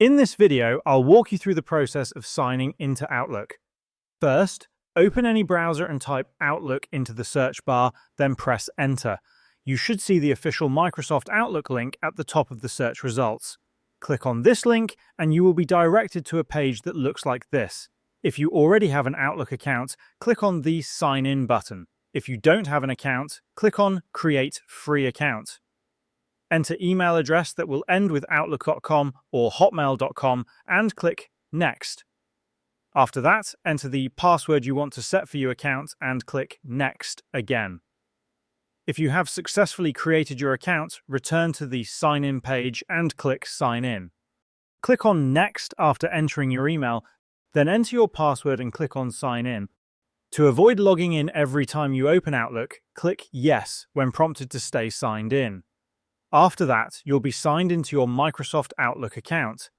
In this video, I'll walk you through the process of signing into Outlook. First, open any browser and type Outlook into the search bar, then press Enter. You should see the official Microsoft Outlook link at the top of the search results. Click on this link and you will be directed to a page that looks like this. If you already have an Outlook account, click on the Sign In button. If you don't have an account, click on Create Free Account. Enter email address that will end with outlook.com or hotmail.com and click Next. After that, enter the password you want to set for your account and click Next again. If you have successfully created your account, return to the Sign In page and click Sign In. Click on Next after entering your email, then enter your password and click on Sign In. To avoid logging in every time you open Outlook, click Yes when prompted to stay signed in. After that, you'll be signed into your Microsoft Outlook account.